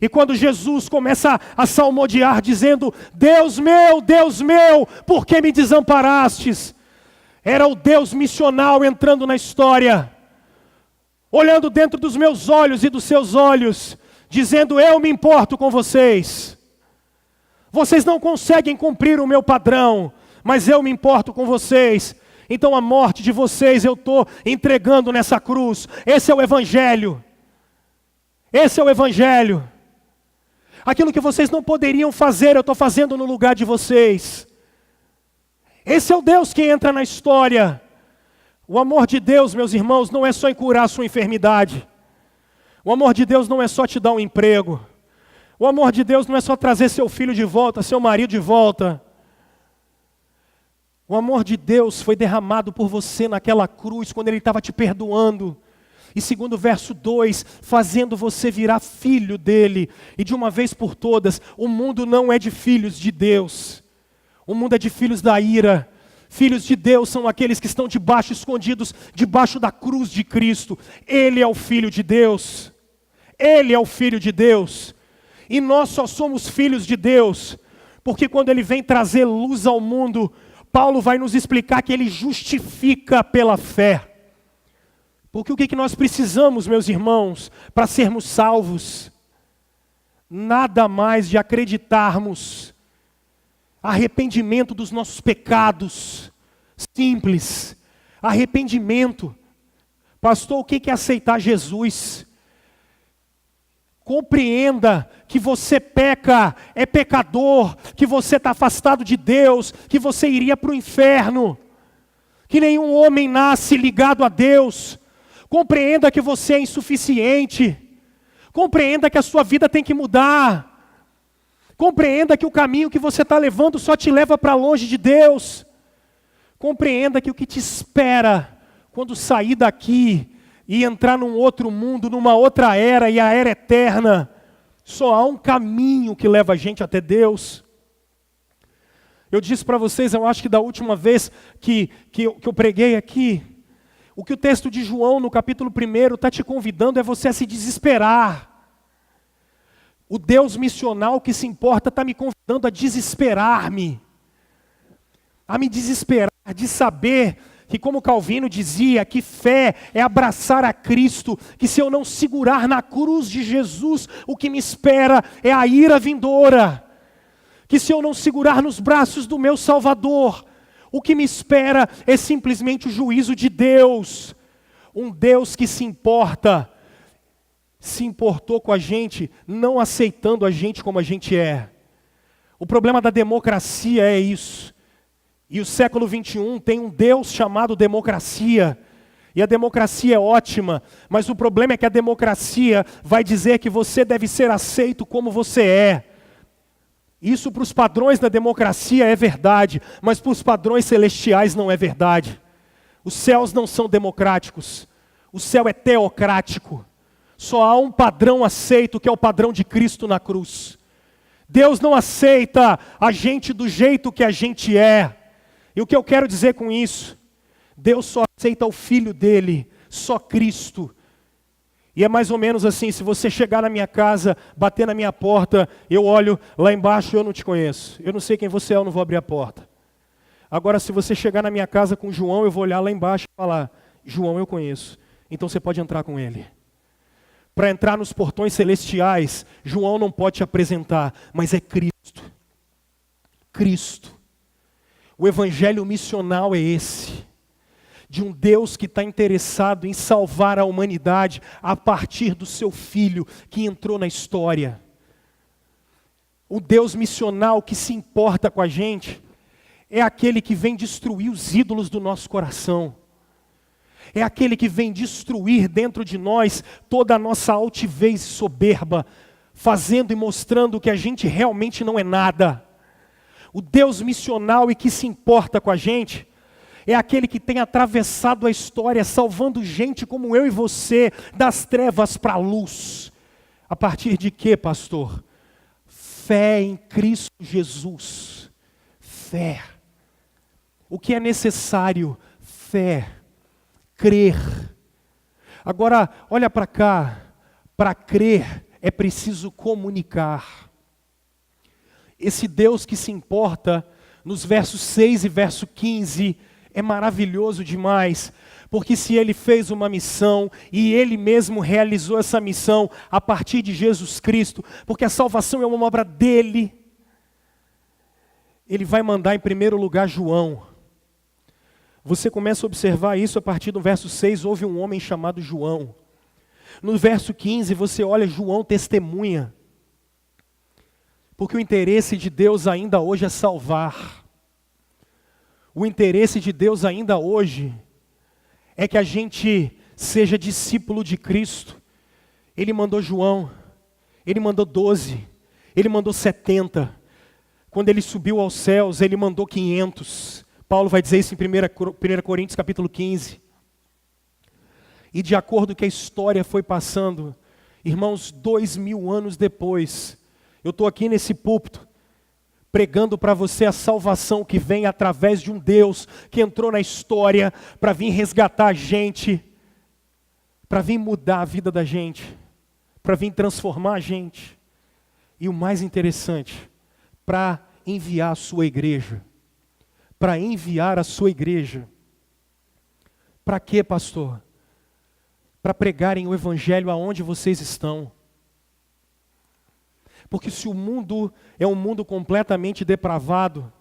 S1: E quando Jesus começa a salmodiar dizendo: Deus meu, por que me desamparastes? Era o Deus missional entrando na história, olhando dentro dos meus olhos e dos seus olhos, dizendo: eu me importo com vocês. Vocês não conseguem cumprir o meu padrão, mas eu me importo com vocês. Então a morte de vocês eu estou entregando nessa cruz. Esse é o Evangelho. Esse é o Evangelho. Aquilo que vocês não poderiam fazer, eu estou fazendo no lugar de vocês. Esse é o Deus que entra na história. O amor de Deus, meus irmãos, não é só em curar a sua enfermidade. O amor de Deus não é só te dar um emprego. O amor de Deus não é só trazer seu filho de volta, seu marido de volta. O amor de Deus foi derramado por você naquela cruz, quando Ele estava te perdoando. E segundo o verso 2, fazendo você virar filho dEle. E de uma vez por todas, o mundo não é de filhos de Deus. O mundo é de filhos da ira. Filhos de Deus são aqueles que estão debaixo, escondidos, debaixo da cruz de Cristo. Ele é o Filho de Deus. Ele é o Filho de Deus. E nós só somos filhos de Deus, porque quando Ele vem trazer luz ao mundo, Paulo vai nos explicar que Ele justifica pela fé. Porque o que nós precisamos, meus irmãos, para sermos salvos? Nada mais de acreditarmos. Arrependimento dos nossos pecados. Simples. Arrependimento. Pastor, o que é aceitar Jesus? Compreenda que você peca, é pecador, que você está afastado de Deus, que você iria para o inferno, que nenhum homem nasce ligado a Deus. Compreenda que você é insuficiente, compreenda que a sua vida tem que mudar, compreenda que o caminho que você está levando só te leva para longe de Deus, compreenda que o que te espera quando sair daqui e entrar num outro mundo, numa outra era, e a era eterna, só há um caminho que leva a gente até Deus. Eu disse para vocês, eu acho que da última vez que eu preguei aqui, o que o texto de João, no capítulo 1, está te convidando é você a se desesperar. O Deus missional que se importa está me convidando a desesperar-me. A me desesperar de saber que, como Calvino dizia, que fé é abraçar a Cristo, que se eu não segurar na cruz de Jesus, o que me espera é a ira vindoura. Que se eu não segurar nos braços do meu Salvador, o que me espera é simplesmente o juízo de Deus. Um Deus que se importou com a gente, não aceitando a gente como a gente é. O problema da democracia é isso. E o século 21 tem um Deus chamado democracia. E a democracia é ótima, mas o problema é que a democracia vai dizer que você deve ser aceito como você é. Isso para os padrões da democracia é verdade, mas para os padrões celestiais não é verdade. Os céus não são democráticos, o céu é teocrático. Só há um padrão aceito, que é o padrão de Cristo na cruz. Deus não aceita a gente do jeito que a gente é. E o que eu quero dizer com isso? Deus só aceita o Filho dele, só Cristo. E é mais ou menos assim, se você chegar na minha casa, bater na minha porta, eu olho lá embaixo, eu não te conheço. Eu não sei quem você é, eu não vou abrir a porta. Agora, se você chegar na minha casa com João, eu vou olhar lá embaixo e falar: João eu conheço, então você pode entrar com ele. Para entrar nos portões celestiais, João não pode te apresentar, mas é Cristo. Cristo. O evangelho missional é esse. De um Deus que está interessado em salvar a humanidade a partir do seu Filho que entrou na história. O Deus missional que se importa com a gente é aquele que vem destruir os ídolos do nosso coração. É aquele que vem destruir dentro de nós toda a nossa altivez e soberba, fazendo e mostrando que a gente realmente não é nada. O Deus missional e que se importa com a gente é aquele que tem atravessado a história, salvando gente como eu e você, das trevas para a luz. A partir de quê, pastor? Fé em Cristo Jesus. Fé. O que é necessário? Fé. Crer. Agora, olha para cá. Para crer é preciso comunicar. Esse Deus que se importa, nos versos 6 e verso 15, é maravilhoso demais. Porque se Ele fez uma missão e Ele mesmo realizou essa missão a partir de Jesus Cristo, porque a salvação é uma obra dEle, Ele vai mandar em primeiro lugar João. Você começa a observar isso a partir do verso 6, houve um homem chamado João. No verso 15 você olha, João testemunha. Porque o interesse de Deus ainda hoje é salvar. O interesse de Deus ainda hoje é que a gente seja discípulo de Cristo. Ele mandou João, Ele mandou 12, Ele mandou 70. Quando Ele subiu aos céus, Ele mandou 500. Paulo vai dizer isso em 1 Coríntios capítulo 15. E de acordo com que a história foi passando, irmãos, 2000 anos depois, eu estou aqui nesse púlpito, pregando para você a salvação que vem através de um Deus que entrou na história para vir resgatar a gente, para vir mudar a vida da gente, para vir transformar a gente. E o mais interessante, para enviar a sua igreja. Para enviar a sua igreja. Para quê, pastor? Para pregarem o evangelho aonde vocês estão. Porque se o mundo é um mundo completamente depravado,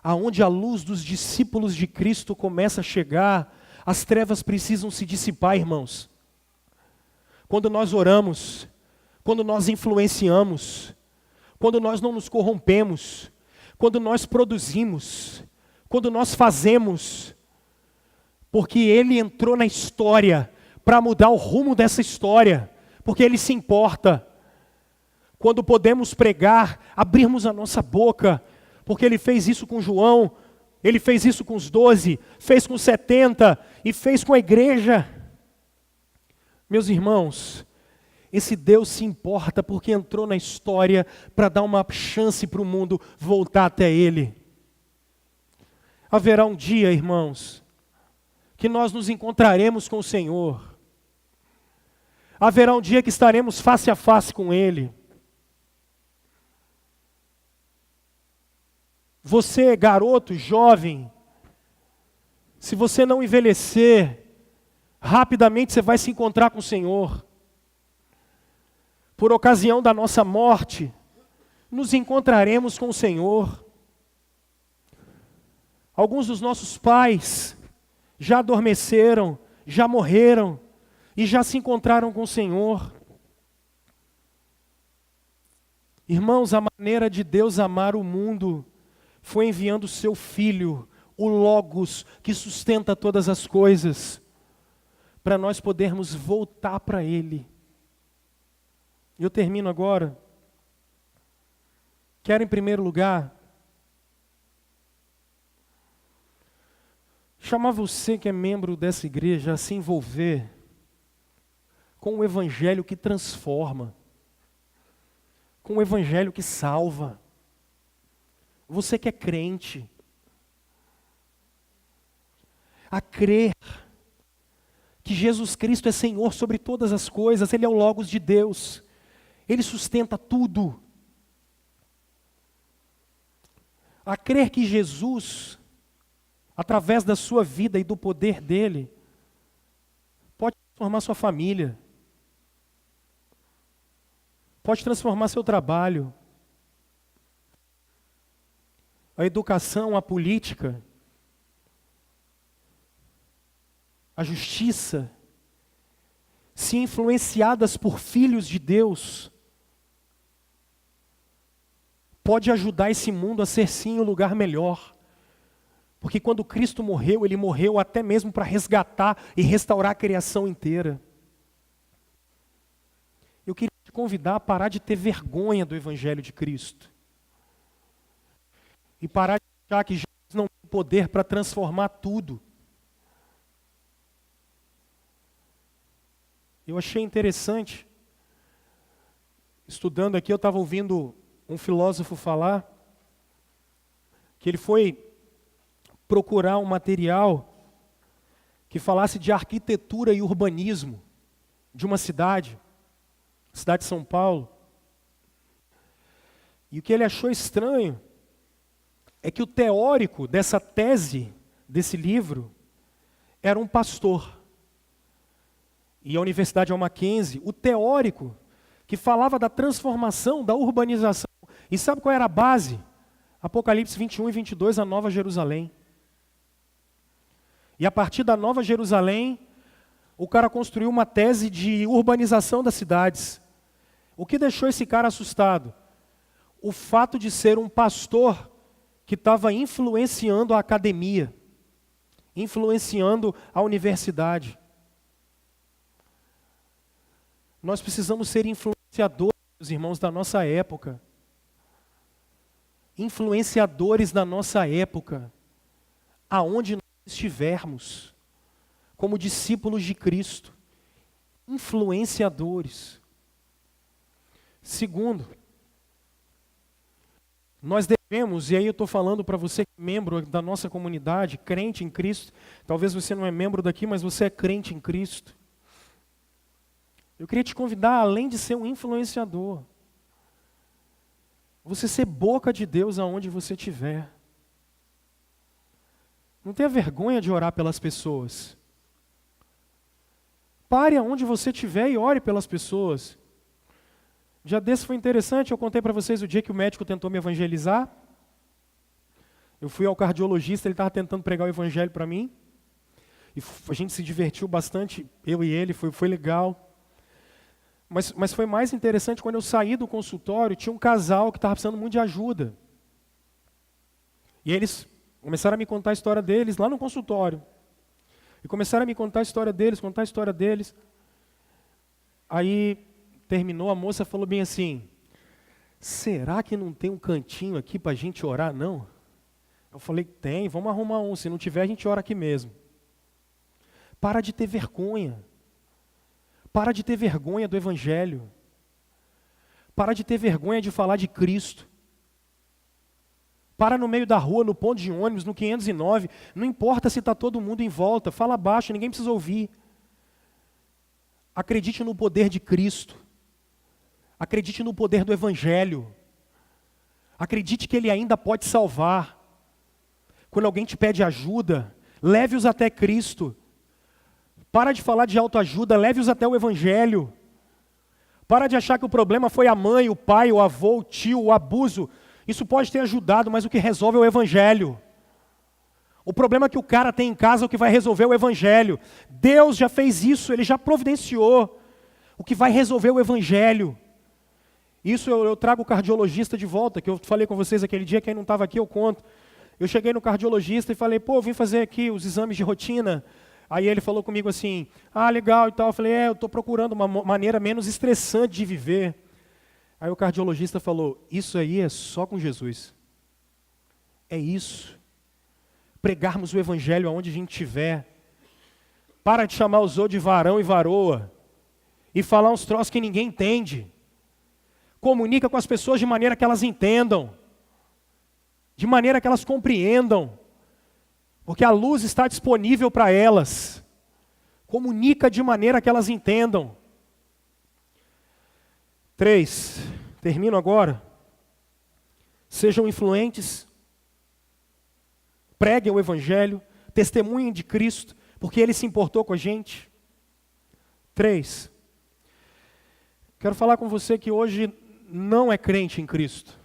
S1: aonde a luz dos discípulos de Cristo começa a chegar, as trevas precisam se dissipar, irmãos. Quando nós oramos, quando nós influenciamos, quando nós não nos corrompemos, quando nós produzimos, quando nós fazemos, porque Ele entrou na história para mudar o rumo dessa história, porque Ele se importa. Quando podemos pregar, abrirmos a nossa boca, porque Ele fez isso com João, Ele fez isso com os 12, fez com 70 e fez com a igreja. Meus irmãos, esse Deus se importa porque entrou na história para dar uma chance para o mundo voltar até Ele. Haverá um dia, irmãos, que nós nos encontraremos com o Senhor. Haverá um dia que estaremos face a face com Ele. Você, garoto, jovem, se você não envelhecer, rapidamente você vai se encontrar com o Senhor. Por ocasião da nossa morte, nos encontraremos com o Senhor. Alguns dos nossos pais já adormeceram, já morreram e já se encontraram com o Senhor. Irmãos, a maneira de Deus amar o mundo foi enviando o seu Filho, o Logos, que sustenta todas as coisas, para nós podermos voltar para Ele. Eu termino agora. Quero, em primeiro lugar, chamar você que é membro dessa igreja a se envolver com o evangelho que transforma, com o evangelho que salva. Você que é crente, a crer que Jesus Cristo é Senhor sobre todas as coisas, Ele é o Logos de Deus, Ele sustenta tudo. A crer que Jesus, através da sua vida e do poder dEle, pode transformar sua família, pode transformar seu trabalho, a educação, a política, a justiça, se influenciadas por filhos de Deus, pode ajudar esse mundo a ser sim um lugar melhor. Porque quando Cristo morreu, Ele morreu até mesmo para resgatar e restaurar a criação inteira. Eu queria te convidar a parar de ter vergonha do Evangelho de Cristo. E parar de achar que Jesus não tem poder para transformar tudo. Eu achei interessante estudando aqui, eu estava ouvindo um filósofo falar que ele foi procurar um material que falasse de arquitetura e urbanismo de uma cidade, cidade de São Paulo. E o que ele achou estranho é que o teórico dessa tese, desse livro, era um pastor. E a Universidade Mackenzie, o teórico que falava da transformação, da urbanização. E sabe qual era a base? Apocalipse 21 e 22, a Nova Jerusalém. E a partir da Nova Jerusalém, o cara construiu uma tese de urbanização das cidades. O que deixou esse cara assustado? O fato de ser um pastor que estava influenciando a academia, influenciando a universidade. Nós precisamos ser influenciadores, irmãos, da nossa época. Influenciadores da nossa época, aonde nós estivermos, como discípulos de Cristo. Influenciadores. Segundo, nós devemos, e aí eu estou falando para você, membro da nossa comunidade, crente em Cristo, talvez você não é membro daqui, mas você é crente em Cristo. Eu queria te convidar, além de ser um influenciador, você ser boca de Deus aonde você estiver. Não tenha vergonha de orar pelas pessoas. Pare aonde você estiver e ore pelas pessoas. Já desse foi interessante, eu contei para vocês o dia que o médico tentou me evangelizar. Eu fui ao cardiologista, ele estava tentando pregar o evangelho para mim. E a gente se divertiu bastante, eu e ele, foi legal. Mas foi mais interessante quando eu saí do consultório, tinha um casal que estava precisando muito de ajuda. E eles começaram a me contar a história deles lá no consultório. E começaram a me contar a história deles. Aí terminou, a moça falou bem assim, será que não tem um cantinho aqui para a gente orar, não? Eu falei, tem, vamos arrumar um, se não tiver a gente ora aqui mesmo. Para de ter vergonha. Para de ter vergonha do Evangelho. Para de ter vergonha de falar de Cristo. Para no meio da rua, no ponto de ônibus, no 509, não importa se está todo mundo em volta, fala baixo, ninguém precisa ouvir. Acredite no poder de Cristo. Acredite no poder do Evangelho. Acredite que Ele ainda pode salvar. Quando alguém te pede ajuda, leve-os até Cristo. Para de falar de autoajuda, leve-os até o Evangelho. Para de achar que o problema foi a mãe, o pai, o avô, o tio, o abuso. Isso pode ter ajudado, mas o que resolve é o Evangelho. O problema que o cara tem em casa, o que vai resolver é o Evangelho. Deus já fez isso, Ele já providenciou. O que vai resolver é o Evangelho. Isso eu trago o cardiologista de volta, que eu falei com vocês aquele dia, quem não estava aqui eu conto. Eu cheguei no cardiologista e falei, eu vim fazer aqui os exames de rotina. Aí ele falou comigo assim, legal e tal. Eu falei, eu estou procurando uma maneira menos estressante de viver. Aí o cardiologista falou, isso aí é só com Jesus. É isso. Pregarmos o Evangelho aonde a gente estiver. Para de chamar os outros de varão e varoa. E falar uns troços que ninguém entende. Comunica com as pessoas de maneira que elas entendam. De maneira que elas compreendam. Porque a luz está disponível para elas. Comunica de maneira que elas entendam. 3. Termino agora. Sejam influentes. Preguem o Evangelho. Testemunhem de Cristo. Porque Ele se importou com a gente. 3. Quero falar com você que hoje não é crente em Cristo.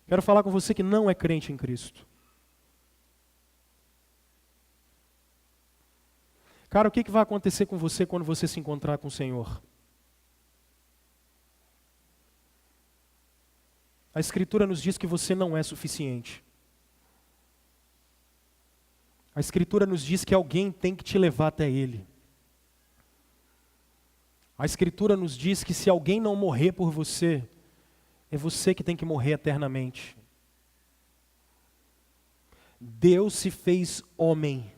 S1: Quero falar com você que não é crente em Cristo. Cara, o que vai acontecer com você quando você se encontrar com o Senhor? A Escritura nos diz que você não é suficiente. A Escritura nos diz que alguém tem que te levar até Ele. A Escritura nos diz que se alguém não morrer por você, é você que tem que morrer eternamente. Deus se fez homem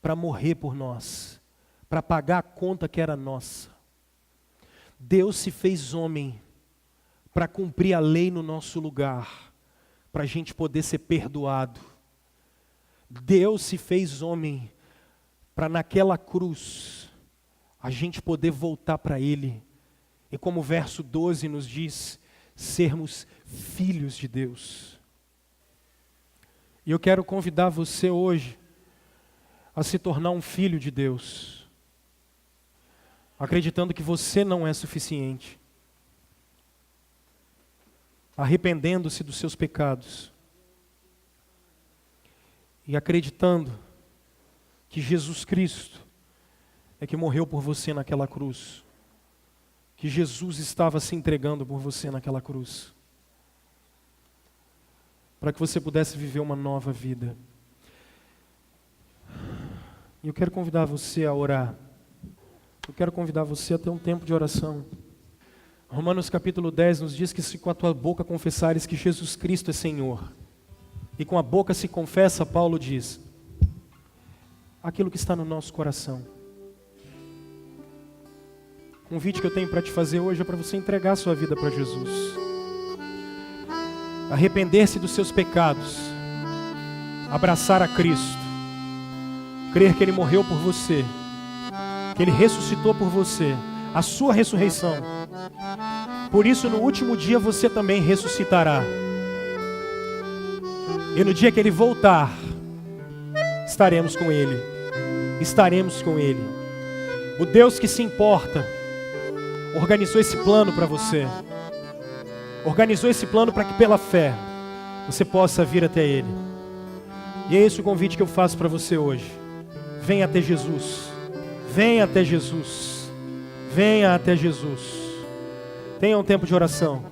S1: para morrer por nós, para pagar a conta que era nossa. Deus se fez homem para cumprir a lei no nosso lugar, para a gente poder ser perdoado. Deus se fez homem para naquela cruz a gente poder voltar para Ele. E como o verso 12 nos diz, sermos filhos de Deus. E eu quero convidar você hoje a se tornar um filho de Deus, acreditando que você não é suficiente, arrependendo-se dos seus pecados e acreditando que Jesus Cristo é que morreu por você naquela cruz, que Jesus estava se entregando por você naquela cruz, para que você pudesse viver uma nova vida. E eu quero convidar você a orar. Eu quero convidar você a ter um tempo de oração. Romanos capítulo 10 nos diz que se com a tua boca confessares que Jesus Cristo é Senhor, e com a boca se confessa, Paulo diz, aquilo que está no nosso coração. O convite que eu tenho para te fazer hoje é para você entregar a sua vida para Jesus. Arrepender-se dos seus pecados. Abraçar a Cristo. Crer que Ele morreu por você. Que Ele ressuscitou por você. A sua ressurreição. Por isso, no último dia, você também ressuscitará. E no dia que Ele voltar, estaremos com Ele. Estaremos com Ele. O Deus que se importa organizou esse plano para você. Organizou esse plano para que pela fé você possa vir até Ele. E é esse o convite que eu faço para você hoje. Venha até Jesus. Venha até Jesus. Venha até Jesus. Tenha um tempo de oração.